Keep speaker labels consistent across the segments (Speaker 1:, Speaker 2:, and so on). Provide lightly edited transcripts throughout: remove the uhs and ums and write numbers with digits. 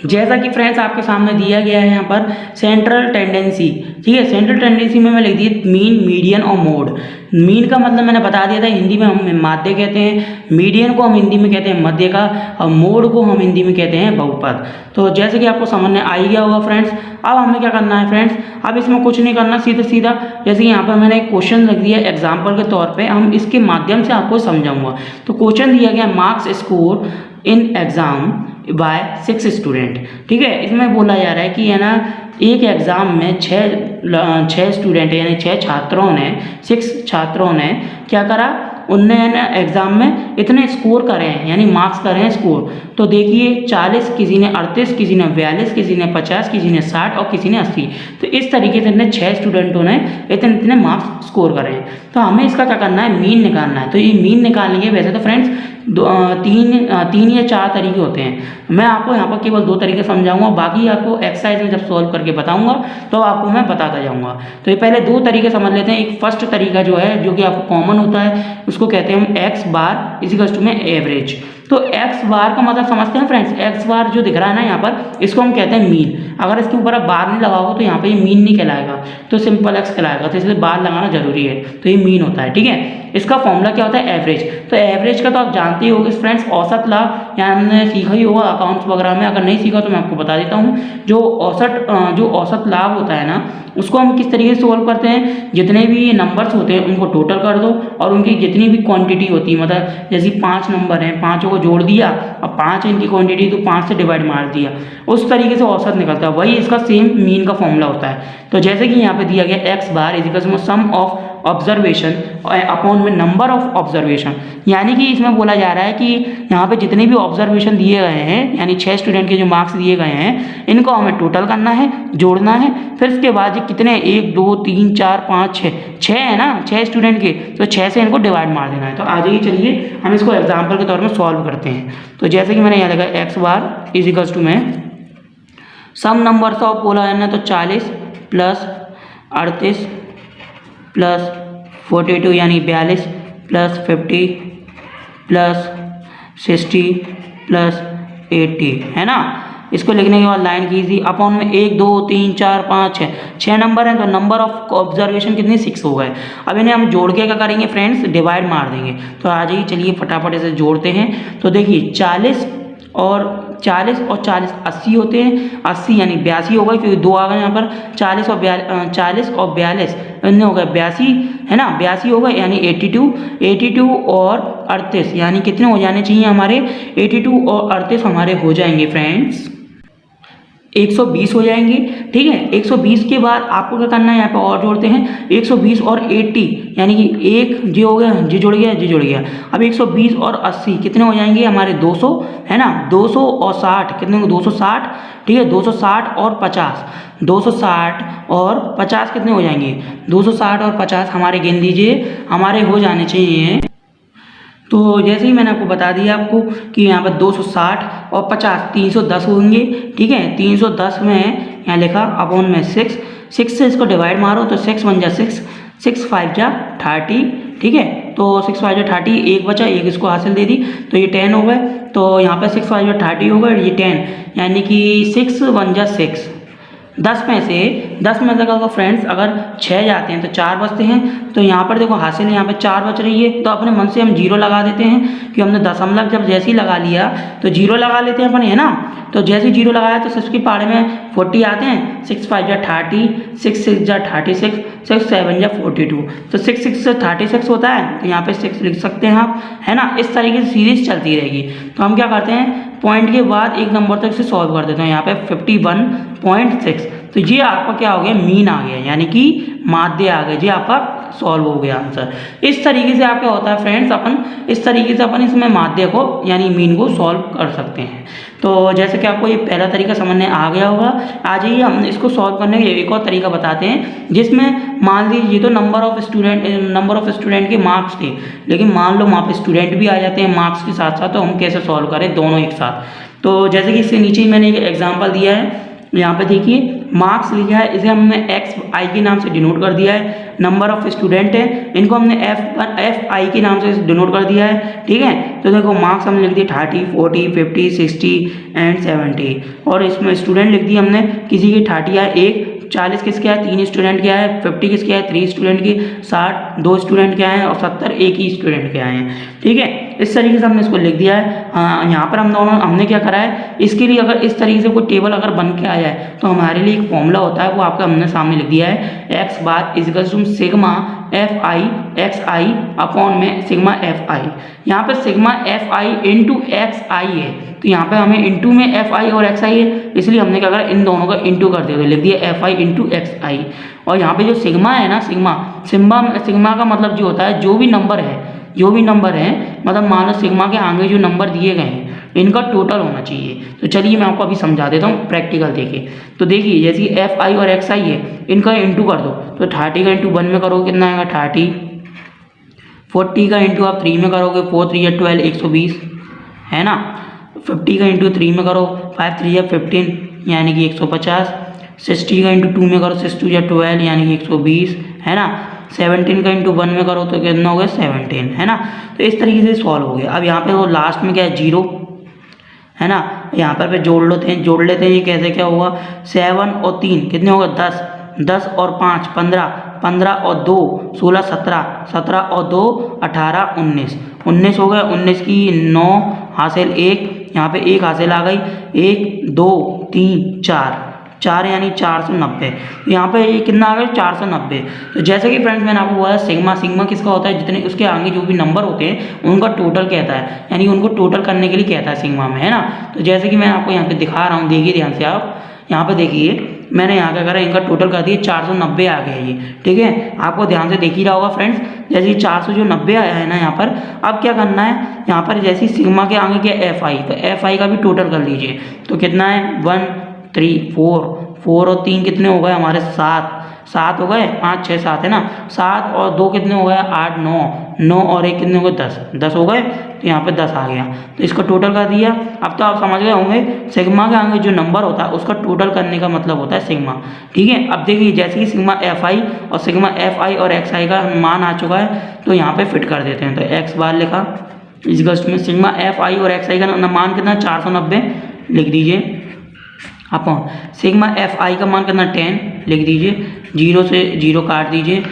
Speaker 1: जैसा कि फ्रेंड्स आपके सामने दिया गया है यहाँ पर सेंट्रल टेंडेंसी, ठीक है। सेंट्रल टेंडेंसी में मैं लिख दी मीन, मीडियन और मोड। मीन का मतलब मैंने बता दिया था, हिंदी में हम माध्य कहते हैं, मीडियन को हम हिंदी में कहते हैं मध्य का, और मोड को हम हिंदी में कहते हैं बहुपद। तो जैसे कि आपको समझ में आ ही गया होगा फ्रेंड्स। अब हमें क्या करना है फ्रेंड्स, अब इसमें कुछ नहीं करना, सीधा सीधा जैसे कि यहाँ पर मैंने एक क्वेश्चन रख दिया एग्जाम्पल के तौर पर, हम इसके माध्यम से आपको समझाऊंगा। तो क्वेश्चन दिया गया marks score in exam by 6 student, ठीक है। इसमें बोला जा रहा है कि है ना, एक एग्ज़ाम में छः स्टूडेंट यानी 6 छात्रों ने, 6 छात्रों ने क्या करा, उनने ना एग्ज़ाम में इतने स्कोर करे हैं, यानी मार्क्स करे हैं स्कोर। तो देखिए 40, किसी ने 38, किसी ने 42, किसी ने 50, किसी ने 60 और किसी ने 80। तो इस तरीके से इतने 6 स्टूडेंटों ने इतने इतने मार्क्स स्कोर करे हैं। तो हमें इसका क्या करना है, मीन निकालना है। तो ये मीन निकालने के वैसे तो फ्रेंड्स तीन या 4 तरीके होते हैं। मैं आपको यहाँ पर केवल 2 तरीके समझाऊंगा, बाकी आपको एक्सरसाइज में जब सॉल्व करके बताऊंगा तो आपको मैं बताता जाऊंगा। तो ये पहले 2 तरीके समझ लेते हैं। एक फर्स्ट तरीका जो है, जो कि आपको कॉमन होता है, उसको कहते हैं हम एक्स बार इजिकल्स टू में एवरेज। तो एक्स बार का मतलब समझते हैं फ्रेंड्स, एक्स बार जो दिख रहा है ना यहाँ पर, इसको हम कहते हैं मीन। अगर इसके ऊपर आप बार नहीं लगाओगे तो यहाँ पे ये मीन नहीं कहलाएगा, तो सिंपल एक्स कहलाएगा। तो इसलिए बार लगाना जरूरी है, तो ये मीन होता है, ठीक है। इसका फॉर्मूला क्या होता है, एवरेज। तो एवरेज का तो आप जानते ही होगे फ्रेंड्स, औसत लाभ, या हमने सीखा ही होगा अकाउंट्स वगैरह में। अगर नहीं सीखा तो मैं आपको बता देता हूँ। जो औसत लाभ होता है ना, उसको हम किस तरीके से सोल्व करते हैं, जितने भी नंबर्स होते हैं उनको टोटल कर दो, और उनकी जितनी भी क्वांटिटी होती है, मतलब जैसे 5 नंबर हैं, 5 को जोड़ दिया, अब 5 है इनकी क्वांटिटी, तो 5 से डिवाइड मार दिया, उस तरीके से औसत निकलता है। वही इसका सेम मीन का फॉर्मूला होता है। तो जैसे कि यहाँ पे दिया गया X bar is equals sum of observation upon में नंबर ऑफ ऑब्जर्वेशन, यानी कि इसमें बोला जा रहा है कि यहाँ पे जितने भी ऑब्जर्वेशन दिए गए हैं, यानी 6 स्टूडेंट के जो मार्क्स दिए गए हैं, इनको हमें टोटल करना है, जोड़ना है। फिर इसके बाद ये कितने, 1 2 3 4 5 6 है ना, 6 स्टूडेंट के, तो 6 से इनको डिवाइड मार देना है। तो आ जाइए, चलिए हम इसको एग्जाम्पल के तौर पर सॉल्व करते हैं। तो जैसे कि मैंने यहाँ लिखा एक्स बार इजिकल्स टू में सम नंबर्स ऑफ बोला है ना, तो 40 प्लस 38 प्लस 42 यानी 42 प्लस 50 प्लस 60 प्लस 80, है ना। इसको लिखने के बाद लाइन कीजिए, अपॉन में 1 2 3 4 5 6 नंबर हैं, तो नंबर ऑफ ऑब्जर्वेशन कितने, 6 हो गए। अब इन्हें हम जोड़ के क्या करेंगे फ्रेंड्स, डिवाइड मार देंगे। तो आ जाइए, चलिए फटाफट इसे जोड़ते हैं। तो देखिए 40 और 40 80 होते हैं, 80 यानी 82 हो गए, क्योंकि 2 आ गए यहाँ पर। 40 और 42 इनमें हो गए 82, है ना, 82 हो गए, यानी 82 और 38 यानी कितने हो जाने चाहिए हमारे, 82 और 38 हमारे हो जाएंगे फ्रेंड्स 120 हो जाएंगे, ठीक है। 120 के बाद आपको क्या करना है, यहाँ पे और जोड़ते हैं 120 और 80, यानी कि एक जी हो गया, जी जुड़ गया। अब 120 और 80 कितने हो जाएंगे हमारे, 200, है ना। 200 और 60 कितने होंगे, 260, ठीक है। 260 और 50, 260 और 50 कितने हो जाएंगे, 260 और 50 हमारे गिन लीजिए, हमारे हो जाने चाहिए। तो जैसे ही मैंने आपको बता दिया आपको कि यहाँ पर 260 और 50 310 होंगे, ठीक है। 310 में यहाँ लिखा अपॉन में 6 से इसको डिवाइड मारो, तो 6 1 जा 6, 6 5 जा 30, ठीक है। तो 6 5 जा 30, एक बचा, एक इसको हासिल दे दी, तो ये 10 हो गए। तो यहाँ पर 6 5 जा 30 हो गए, ये 10, यानी कि 6 1 जा 6। 10 में से देखो फ्रेंड्स, अगर 6 जाते हैं तो 4 बचते हैं। तो यहाँ पर देखो हासिल यहाँ पे 4 बच रही है, तो अपने मन से हम 0 लगा देते हैं कि हमने दशमलव जब जैसे ही लगा लिया तो 0 लगा लेते हैं अपन, है ना। तो जैसे ही 0 लगाया तो 6 के पारे में 40 आते हैं, 6 5 जा 30, 6 6 जा 36, 6 7 जा 42, तो 6 6 से 36 होता है, तो यहाँ पे 6 लिख सकते हैं आप, है ना। इस तरीके से सीरीज चलती रहेगी। तो हम क्या करते हैं, पॉइंट के बाद एक नंबर तक से सॉल्व कर देते हैं। यहाँ पे 51.6, तो ये आपका क्या हो गया, मीन आ गया, यानी कि माध्य आ गया, ये आपका सॉल्व हो गया आंसर। इस तरीके से आपका होता है फ्रेंड्स, इस तरीके से अपन इसमें माध्य को यानी मीन को सॉल्व कर सकते हैं। तो जैसे कि आपको ये पहला तरीका समझ में आ गया होगा, आ जाइए हम इसको सॉल्व करने का एक और तरीका बताते हैं, जिसमें मान लीजिए तो नंबर ऑफ स्टूडेंट के मार्क्स थे, लेकिन मान लो वहाँ पे स्टूडेंट भी आ जाते हैं मार्क्स के साथ साथ, तो हम कैसे सॉल्व करें दोनों एक साथ। तो जैसे कि इससे नीचे ही मैंने एक एग्जाम्पल दिया है यहाँ पे देखिए मार्क्स लिखा है, इसे हमने एक्स आई के नाम से डिनोट कर दिया है। नंबर ऑफ स्टूडेंट है, इनको हमने एफ आई के नाम से डिनोट कर दिया है, ठीक है। तो देखो मार्क्स हमने लिख दिए 30, 40, 50, 60 एंड 70, और इसमें स्टूडेंट लिख दिए हमने, किसी की 30 है 1, 40 किसके है 3 स्टूडेंट के आए, 50 किसके आए 3 स्टूडेंट की, 60 2 स्टूडेंट के आए हैं, और 70 एक ही स्टूडेंट के आए हैं, ठीक है। इस तरीके से हमने इसको लिख दिया है। हाँ, यहाँ पर हमने क्या करा है, इसके लिए अगर इस तरीके से कोई टेबल अगर बन के आया है तो हमारे लिए एक फॉर्मूला होता है, वो आपका हमने सामने लिख दिया है, X bar equals to sigma F I X I upon में सिग्मा एफ आई। यहाँ पर sigma F I into X I है, तो यहाँ पे हमें इंटू में एफ आई और एक्स आई है, इसलिए हमने क्या करा, इन दोनों का इंटू कर दिया, तो लिख दिया एफ आई इंटू एक्स आई। और यहाँ पे जो सिग्मा है ना, सिग्मा का मतलब जो होता है, जो भी नंबर है मतलब मान लो सिग्मा के आगे जो नंबर दिए गए हैं इनका टोटल होना चाहिए। तो चलिए मैं आपको अभी समझा देता हूँ प्रैक्टिकल देखिए। तो देखिए जैसे एफ आई और एक्स आई है, इनका इंटू कर दो, तो 30 का इंटू 1 में करोगे कितना आएगा 30, 40 का इंटू आप 3 में करोगे 4 3 या 12 120 है ना, 50 का इंटू 3 में करो 5 3 या 15 यानी कि 150, 60 का इंटू 2 में करो 6 2 या 12 यानी कि 120 है ना, 17 का इंटू 1 में करो तो कितना हो गया 17 है ना। तो इस तरीके से सॉल्व हो गया। अब यहाँ पे वो लास्ट में क्या है 0 है ना, यहाँ पर जोड़ लेते हैं ये कैसे क्या होगा, 7 और 3 कितने होगा 10, 10 और 5 15, 15 और 2 16 17, 17 और 2 18 19, 19 हो गया, 19 की 9 हासिल 1, यहाँ पे 1 हासिल आ गई, 1 2 3 4 यानी 490। तो यहाँ पे ये कितना आ गया 490। तो जैसे कि फ्रेंड्स मैंने आपको बोला सिग्मा किसका होता है, जितने उसके आगे जो भी नंबर होते हैं उनका टोटल कहता है, यानी उनको टोटल करने के लिए कहता है सिग्मा में, है ना। तो जैसे कि मैं आपको यहाँ पे दिखा रहा हूँ, देखिए ध्यान से आप यहाँ पे देखिए, मैंने यहाँ क्या करा, इनका टोटल कर दिया 490 आ गया ये, ठीक है। आपको ध्यान से देख ही रहा होगा फ्रेंड्स, जैसे 490 आया है ना यहाँ पर। अब क्या करना है, यहाँ पर जैसे सिग्मा के आगे क्या एफ आई, तो एफ आई का भी टोटल कर लीजिए। तो कितना है 1 3 4 और 3 कितने हो गए हमारे 7 हो गए, 5 6 7 है ना, 7 और 2 कितने हो गए 8 9 और 1 कितने हो गए 10 हो गए। तो यहाँ पे 10 आ गया, तो इसका टोटल कर दिया। अब तो आप समझ गए होंगे सिग्मा के आगे जो नंबर होता है उसका टोटल करने का मतलब होता है सिग्मा, ठीक है। अब देखिए जैसे कि सिग्मा एफ आई और सिग्मा एफ आई और एक्स आई का मान आ चुका है, तो यहाँ पे फिट कर देते हैं। तो एक्स बार लिखा इस में सिग्मा एफ आई और एक्स आई का मान कितना 490 लिख दीजिए, अपॉन सिग्मा एफ आई का मान कितना 10 लिख दीजिए, 0 से 0 काट दीजिए,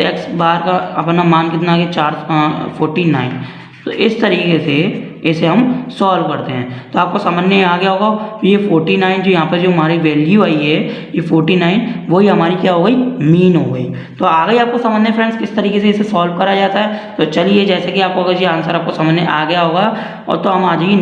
Speaker 1: एक्स बार का अपना मान कितना आ गया 49। तो इस तरीके से इसे हम सॉल्व करते हैं। तो आपको समझ में आ गया होगा ये 49 जो यहाँ पर जो हमारी वैल्यू आई है ये 49 वही हमारी क्या हो गई मीन हो गई। तो आ गई आपको समझ में फ्रेंड्स किस तरीके से इसे सॉल्व करा जाता है। तो चलिए जैसे कि आपको अगर ये आंसर आपको समझ में आ गया होगा, और तो हम आ जाइए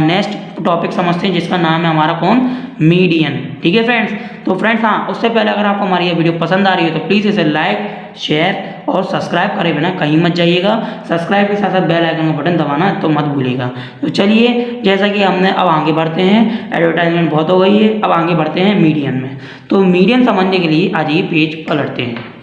Speaker 1: नेक्स्ट टॉपिक समझते हैं जिसका नाम है हमारा कौन मीडियन, ठीक है फ्रेंड्स। तो फ्रेंड्स हाँ, उससे पहले अगर आपको हमारी ये वीडियो पसंद आ रही है तो प्लीज़ इसे लाइक शेयर और सब्सक्राइब करे बिना कहीं मत जाइएगा। सब्सक्राइब के साथ साथ बेल आइकन का बटन दबाना तो मत भूलिएगा। तो चलिए जैसा कि हमने अब आगे बढ़ते हैं, एडवर्टाइजमेंट बहुत हो गई है, अब आगे बढ़ते हैं मीडियन में। तो मीडियन समझने के लिए आज ये पेज पलटते हैं।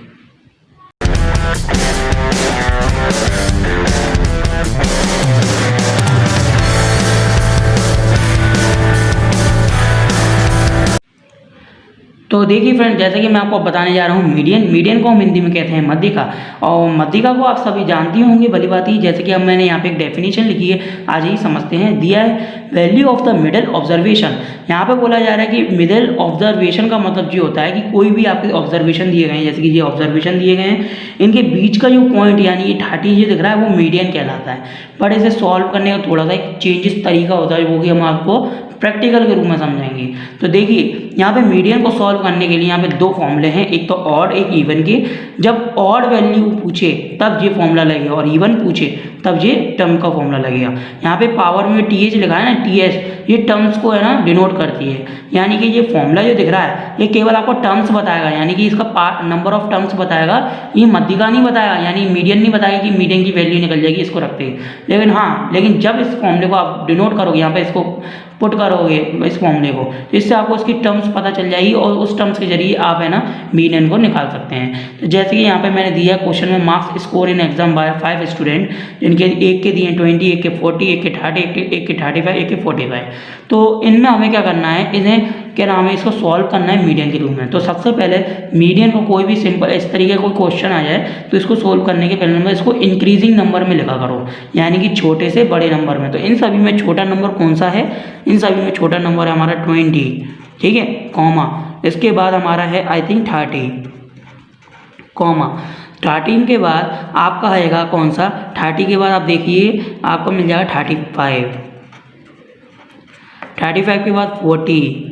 Speaker 1: तो देखिए फ्रेंड जैसे कि मैं आपको बताने जा रहा हूँ मीडियन को हम हिंदी में कहते हैं मध्यिका, और मध्यिका को आप सभी जानती होंगे भली बात ही। जैसे कि अब मैंने यहाँ पे एक डेफिनेशन लिखी है, आज ही समझते हैं। दिया है value of the middle observation. यहाँ पे बोला जा रहा है कि मिडल ऑब्जर्वेशन का मतलब ये होता है कि कोई भी आपके ऑब्जर्वेशन दिए गए हैं, जैसे कि ये ऑब्जर्वेशन दिए गए हैं, इनके बीच का जो पॉइंट यानी ये 30 ये दिख रहा है वो मीडियन कहलाता है। बट इसे सॉल्व करने का थोड़ा सा एक चेंजेस तरीका होता है, वो कि हम आपको प्रैक्टिकल के रूप में समझेंगे। तो देखिए यहाँ पे मीडियन को सॉल्व करने के लिए यहाँ पे दो फॉर्मूले हैं, एक तो ऑड एक इवन के। जब ऑड वैल्यू पूछे तब ये फॉर्मूला लगेगा और इवन पूछे तब ये टर्म का फॉर्मूला लगेगा। यहाँ पे पावर में टी एच लिखा है ना, टी एच ये टर्म्स को है ना डिनोट करती है, यानी कि ये फॉर्मूला जो दिख रहा है ये केवल आपको टर्म्स बताएगा, यानी कि इसका नंबर ऑफ टर्म्स बताएगा, ये मध्यिका नहीं बताएगा, यानी मीडियन नहीं बताएगा कि मीडियन की वैल्यू निकल जाएगी इसको रखते हैं। लेकिन जब इस फॉर्मूले को आप डिनोट करोगे, यहाँ पे इसको पुट करोगे इस फॉर्मूले को, तो इससे आपको उसकी टर्म्स पता चल जाएगी और उस टर्म्स के जरिए आप है ना मीडियन को निकाल सकते हैं। तो जैसे कि यहाँ पे मैंने दिया क्वेश्चन में marks score in exam by 5 student, जिनके एक के दिए 20, एक के 40, एक के 30, एक के 35, एक के 45। तो इनमें हमें क्या करना है, इन्हें क्या नाम है, इसको सॉल्व करना है मीडियन के रूप में। तो सबसे पहले मीडियन को कोई भी सिंपल इस तरीके का कोई क्वेश्चन आ जाए तो इसको सोल्व करने के पहले नंबर इसको इंक्रीजिंग नंबर में लिखा करो, यानी कि छोटे से बड़े नंबर में। तो इन सभी में छोटा नंबर कौन सा है, इन सभी में छोटा नंबर है हमारा 20, ठीक है, कॉमा इसके बाद हमारा है आई थिंक 30, कॉमा 13 के बाद आपका आएगा कौन सा, 30 के बाद आप देखिए आपको मिल जाएगा 35, 35 के बाद 40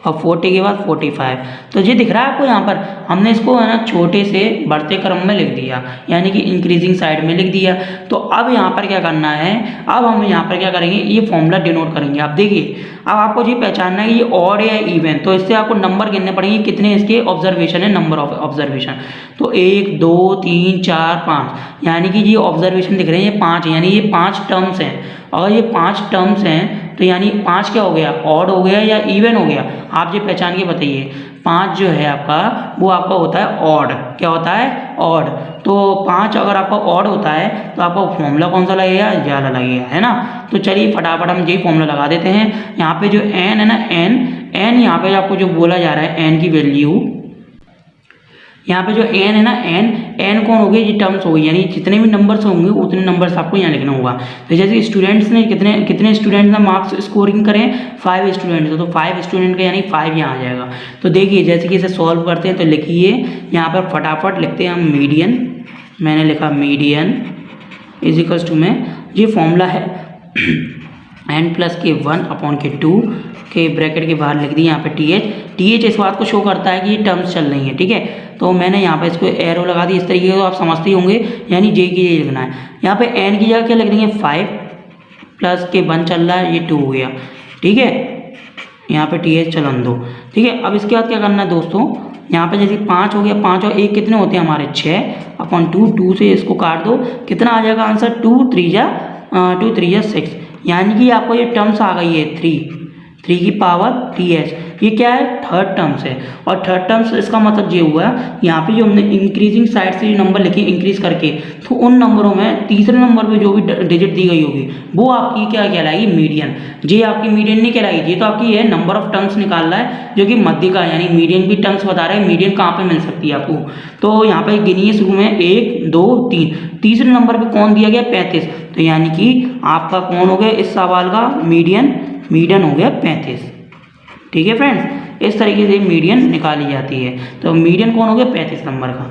Speaker 1: और 40 के बाद 45। तो ये दिख रहा है आपको, यहाँ पर हमने इसको है ना छोटे से बढ़ते क्रम में लिख दिया, यानी कि इंक्रीजिंग साइड में लिख दिया। तो अब यहाँ पर क्या करना है, अब हम यहाँ पर क्या करेंगे, ये फॉर्मूला डिनोट करेंगे। आप देखिए अब आपको ये पहचानना है ये ऑड या इवन, तो इससे आपको नंबर गिनने पड़ेंगे कितने इसके ऑब्जर्वेशन है, नंबर ऑफ ऑब्जर्वेशन। तो 1 2 3 4 5, यानी कि ये ऑब्जर्वेशन दिख रहे हैं ये 5 है, यानी ये 5 टर्म्स हैं। अगर ये 5 टर्म्स हैं तो यानी 5 क्या हो गया, ऑड हो गया या इवन हो गया, आप ये पहचान के बताइए। 5 जो है आपका वो आपका होता है ऑड, क्या होता है, ऑड। तो 5 अगर आपका ऑड होता है तो आपका फॉर्मूला कौन सा लगेगा, ज़्यादा लगेगा, है ना। तो चलिए फटाफट हम यही फॉर्मूला लगा देते हैं। यहाँ पे जो एन है ना, एन यहाँ पे आपको जो बोला जा रहा है एन की वैल्यू, यहाँ पे जो एन है ना, एन कौन हो गई, ये टर्म्स हो गई, यानी जितने भी नंबर्स होंगे उतने नंबर्स आपको यहाँ लिखना होगा। तो जैसे स्टूडेंट्स ने कितने स्टूडेंट्स ने मार्क्स स्कोरिंग करें, 5 स्टूडेंट्स, तो 5 स्टूडेंट का यानी 5 यहाँ आ जाएगा। तो देखिए जैसे कि इसे सॉल्व करते हैं तो लिखिए यहाँ पर फटाफट लिखते हैं हम मीडियन, मैंने लिखा मीडियन इज इक्वल्स टू में ये फॉर्मूला है n प्लस के 1/2 के ब्रैकेट के बाहर लिख दी यहाँ पे th इस बात को शो करता है कि ये टर्म्स चल रही हैं, ठीक है। तो मैंने यहाँ पे इसको एरो लगा दी इस तरीके से, तो आप समझते ही होंगे, यानी जे की जे लिखना है। यहाँ पे n की जगह क्या लिख देंगे, 5 प्लस के 1 चल रहा है, ये 2 हो गया, ठीक है। यहाँ पे th चलन दो, ठीक है। अब इसके बाद क्या करना है दोस्तों, यहाँ पे जैसे 5 हो गया, 5 और 1 कितने होते हैं हमारे 6/2, 2 से इसको काट दो, कितना आ जाएगा आंसर, 2 3 जा 6, यानी कि आपको ये टर्म्स आ गई है 3 की पावर th, ये क्या है, थर्ड टर्म्स है। और थर्ड टर्म्स इसका मतलब ये हुआ यहाँ पे जो हमने इंक्रीजिंग साइड से जो नंबर लिखे इंक्रीज करके, तो उन नंबरों में तीसरे नंबर पे जो भी डिजिट दी गई होगी वो आपकी क्या कहलाएगी, मीडियन। ये आपकी मीडियन नहीं कहलाएगी, ये तो आपकी है नंबर ऑफ टर्म्स निकाल रहा है जो कि मध्य का, यानी मीडियन की टर्म्स बता रहे हैं, मीडियन कहाँ पर मिल सकती है आपको। तो यहाँ पर गिनिए शुरू में 1 2 3, तीसरे नंबर पर कौन दिया गया, 35, तो यानी कि आपका कौन हो गया इस सवाल का मीडियन हो गया 35, ठीक है फ्रेंड्स। इस तरीके से मीडियन निकाली जाती है। तो मीडियन कौन हो गया, 35 नंबर का।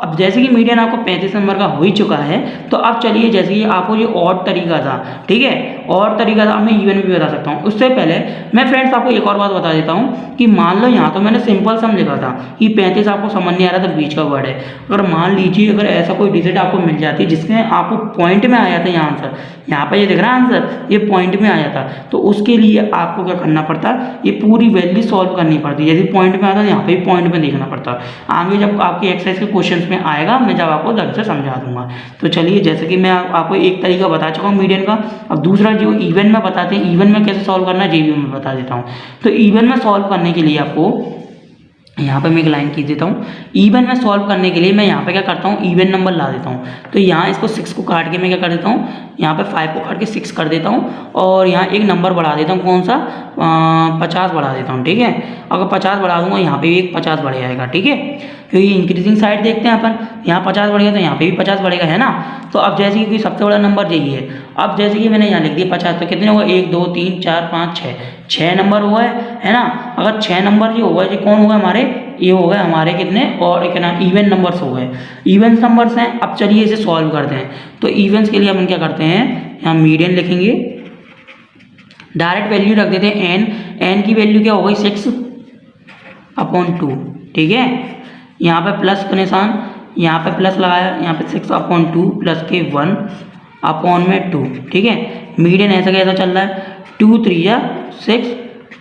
Speaker 1: अब जैसे कि मीडियन आपको 35 नंबर का हो ही चुका है, तो अब चलिए जैसे कि आपको ये और तरीका था, ठीक है, और तरीका था, मैं इवन भी बता सकता हूँ। उससे पहले मैं फ्रेंड्स आपको एक और बात बता देता हूँ कि मान लो यहाँ तो मैंने सिंपल सम लिखा था कि 35 आपको समझ नहीं आ रहा था, बीच का वर्ड है। अगर मान लीजिए अगर ऐसा कोई डिजिट आपको मिल जाती है जिसमें आपको पॉइंट में आ जाता है, यहाँ आंसर, यहाँ पर ये दिख रहा है आंसर, ये पॉइंट में आ जाता, तो उसके लिए आपको क्या करना पड़ता, ये पूरी वैल्यू सॉल्व करनी पड़ती है। यदि पॉइंट में आता है यहाँ पे भी पॉइंट में देखना पड़ता है। आगे जब आपकी एक्सरसाइज के क्वेश्चंस में आएगा मैं जब आपको ढंग से समझा दूंगा। तो चलिए जैसे कि मैं आपको एक तरीका बता चुका हूँ मीडियन का, अब दूसरा जो इवन में बताते हैं, इवन में कैसे सॉल्व करना है ये भी मैं बता देता हूँ। तो इवन में सॉल्व करने के लिए आपको यहाँ पे मैं एक लाइन खींच देता हूँ। इवन में सॉल्व करने के लिए मैं यहाँ पे क्या करता हूँ, इवन नंबर ला देता हूँ। तो यहाँ इसको 6 को काट के मैं क्या कर देता हूँ, यहाँ पे 5 को काट के 6 कर देता हूँ, और यहाँ एक नंबर बढ़ा देता हूँ, कौन सा, 50 बढ़ा देता हूँ, ठीक है। अगर 50 बढ़ा दूंगा यहाँ पे भी एक 50 बढ़ जाएगा, ठीक है, क्योंकि इंक्रीजिंग साइड देखते हैं अपन, यहाँ 50 बढ़ेगा तो यहाँ पे भी 50 बढ़ेगा, है ना। तो अब जैसे कि सबसे बड़ा नंबर यही है, अब जैसे कि मैंने यहाँ लिख दिया 50, तो कितने होगा, 1 2 3 4 5 6 नंबर हुआ है ना। अगर 6 नंबर जो होगा, ये कौन होगा हमारे, ये हो गए हमारे कितने, और क्या नाम, इवन नंबर्स हो गए, इवन नंबर्स हैं। अब चलिए इसे सॉल्व करते हैं। तो इवेंट्स के लिए अपन क्या करते हैं, यहाँ मीडियन लिखेंगे, डायरेक्ट वैल्यू रख देते हैं एन की वैल्यू क्या हो गई, 6/2, ठीक है। यहाँ पे प्लस का निशान, यहाँ पे प्लस लगाया, यहाँ पे 6/2 प्लस के 1/2, ठीक है। मीडियन ऐसा कैसा चल रहा है, 2 3 जा 6,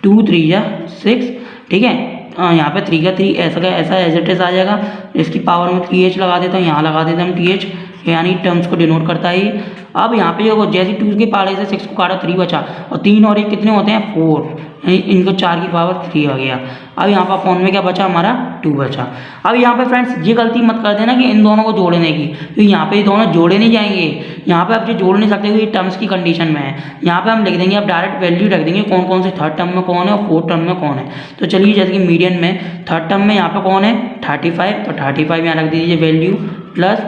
Speaker 1: 2 3 जा 6, ठीक है। यहाँ पे 3 का 3 ऐसा का ऐसा एज इट इज आ जाएगा। इसकी पावर में th लगा देता हूँ, यहाँ लगा देता हूँ th, यानी टर्म्स को डिनोट करता है। अब यहाँ पे जैसे 2 के पाले से 6 को काटा 3 बचा, और 3 और 1 कितने होते हैं, 4, इनको 4 की पावर 3 आ गया। अब यहाँ पर अपॉन में क्या बचा हमारा 2 बचा। अब यहाँ पे फ्रेंड्स ये गलती मत कर देना कि इन दोनों को जोड़ने की, तो यहाँ पे ये दोनों जोड़े नहीं जाएंगे, यहाँ पे आप ये जोड़ नहीं सकते क्योंकि टर्म्स की कंडीशन में है। यहाँ पे हम लिख देंगे, अब डायरेक्ट वैल्यू रख देंगे कौन कौन से थर्ड टर्म में कौन है और फोर्थ टर्म में कौन है। तो चलिए जैसे कि मीडियन में थर्ड टर्म में यहाँ पे कौन है 35, तो 35 यहाँ रख दीजिए वैल्यू, प्लस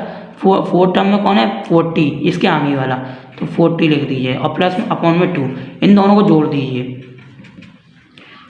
Speaker 1: फोर्थ टर्म में कौन है 40, इसके आगे वाला, तो 40 लिख दीजिए और प्लस अपॉन में 2, इन दोनों को जोड़ दीजिए।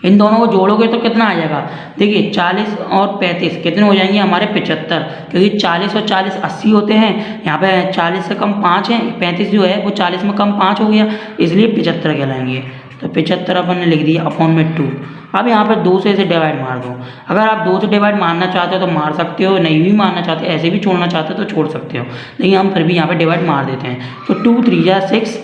Speaker 1: इन दोनों को जोड़ोगे तो कितना आ जाएगा, देखिए 40 और 35 कितने हो जाएंगे हमारे 75, क्योंकि 40 और 40 80 होते हैं, यहाँ पे 40 से कम 5 है, 35 जो है वो 40 में कम 5 हो गया, इसलिए 75 कहलाएंगे। तो 75 अपन ने लिख दिया अपॉन में 2। अब यहाँ पर 2 से इसे डिवाइड मार दो, अगर आप 2 से डिवाइड मारना चाहते हो तो मार सकते हो, नहीं भी मारना चाहते ऐसे भी छोड़ना चाहते हो तो छोड़ सकते हो, लेकिन हम फिर भी यहाँ पे डिवाइड मार देते हैं। तो 2 3 जा 6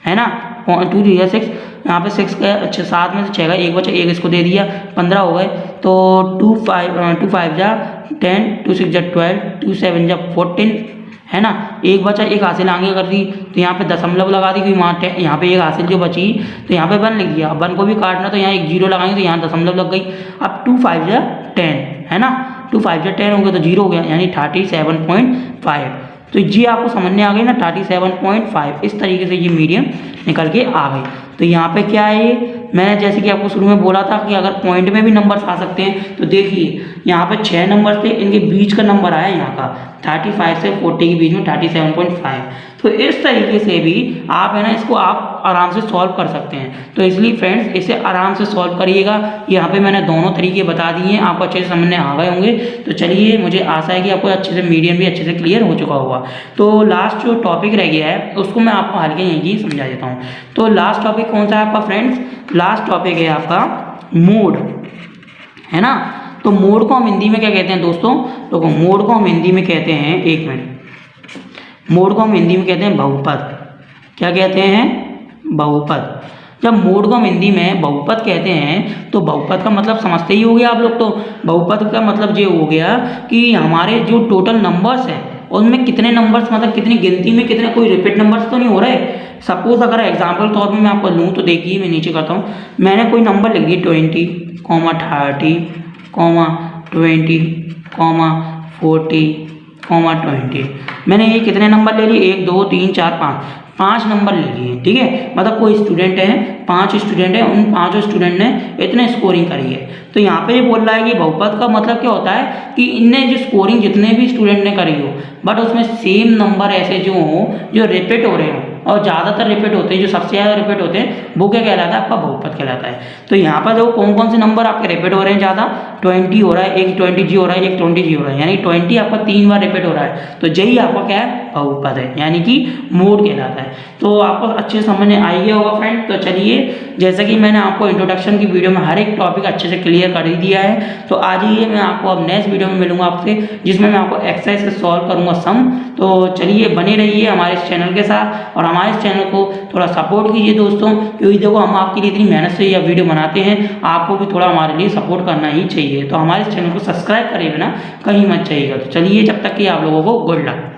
Speaker 1: है ना, 2 3 जा 6, यहाँ पे 6 का अच्छा 7 में से 6 का 1 बचा, 1 इसको दे दिया, 15 हो गए। तो 2 5 जा 10, 2 6 जा 12, 2 7 जा 14 है ना, 1 बचा, 1 हासिल आगे कर दी, तो यहाँ पे दशमलव लगा दी क्योंकि वहाँ यहाँ पे 1 हासिल जो बची, तो यहाँ पे 1 लिख दिया। अब 1 को भी काटना तो यहाँ एक 0 लगाएंगे तो यहाँ दशमलव लग गई। अब 2 5 जा 10 है ना, 2 5 जा 10 हो गया तो 0 हो गया, यानी 37.5। तो जी आपको समझने आ गई ना 37.5, इस तरीके से ये मीडियम निकल के आ गई। तो यहाँ पे क्या है, ये मैंने जैसे कि आपको शुरू में बोला था कि अगर पॉइंट में भी नंबर्स आ सकते हैं, तो देखिए यहाँ पे 6 नंबर थे, इनके बीच का नंबर आया यहाँ का 35 से 40 के बीच में 37.5। तो इस तरीके से भी आप है ना इसको आप आराम से सॉल्व कर सकते हैं। तो इसलिए फ्रेंड्स इसे आराम से सॉल्व करिएगा। यहाँ पे मैंने दोनों तरीके बता दिए हैं, आपको अच्छे से समझ में आ गए होंगे। तो चलिए मुझे आशा है कि आपको अच्छे से मीडियम भी अच्छे से क्लियर हो चुका होगा। तो लास्ट जो टॉपिक रह गया है उसको मैं आपको हल्के यहीं समझा देता हूँ। तो लास्ट टॉपिक कौन सा है आपका फ्रेंड्स, लास्ट टॉपिक है आपका मोड, है ना। तो मोड को हम हिंदी में क्या कहते हैं दोस्तों, तो मोड को हम हिंदी में कहते हैं, एक मिनट, मोड को हम हिंदी में कहते हैं बहुपद। क्या कहते हैं, बहुपद। जब मोड को हम हिंदी में बहुपद कहते हैं तो बहुपद का मतलब समझते ही हो गया आप लोग। तो बहुपद का मतलब ये हो गया कि हमारे जो टोटल नंबर्स हैं उनमें कितने नंबर्स, मतलब कितनी गिनती में कितने, कोई रिपीट नंबर्स तो नहीं हो रहे। सपोज अगर एग्जाम्पल तौर पर मैं आपको लूँ तो देखिए मैं नीचे करता हूँ, मैंने कोई नंबर लिख दिया 20, 30, 20, 40, 20। मैंने ये कितने नंबर ले लिए, 1 2 3 4 5 नंबर ले लिए, ठीक है। मतलब कोई स्टूडेंट है, 5 स्टूडेंट है, उन 5 स्टूडेंट ने इतने स्कोरिंग करी है। तो यहाँ पे ये बोल रहा है कि बहुपद का मतलब क्या होता है कि इनने जो स्कोरिंग जितने भी स्टूडेंट ने करी हो, बट उसमें सेम नंबर ऐसे जो हो जो रिपीट हो रहे हो, और ज़्यादातर रिपीट होते हैं, जो सबसे ज़्यादा रिपीट होते हैं वो क्या कहलाता है, आपका बहुपद कहलाता है। तो यहाँ पर देखो कौन कौन से नंबर आपके रिपीट हो रहे हैं ज़्यादा, 20 हो रहा है, एक 20G हो रहा है, एक 20G हो रहा है, यानी 20 आपका 3 बार रिपीट हो रहा है, तो यही आपका क्या है, बहुपद है, यानी कि मोड कहलाता है। तो आपको अच्छे समझ में आई गया होगा फ्रेंड। तो चलिए जैसा कि मैंने आपको इंट्रोडक्शन की वीडियो में हर एक टॉपिक अच्छे से क्लियर कर ही दिया है, तो आज ही मैं आपको अब नेक्स्ट वीडियो में मिलूंगा आपसे, जिसमें मैं आपको एक्सरसाइज से सॉल्व करूंगा सम। तो चलिए बने रहिए हमारे इस चैनल के साथ, और हमारे इस चैनल को थोड़ा सपोर्ट कीजिए दोस्तों, क्योंकि देखो हम आपके लिए इतनी मेहनत से यह वीडियो बनाते हैं, आपको भी थोड़ा हमारे लिए सपोर्ट करना ही चाहिए। तो हमारे इस चैनल को सब्सक्राइब करे बिना कहीं मत जाइएगा। तो चलिए जब तक कि आप लोगों को गुड लक।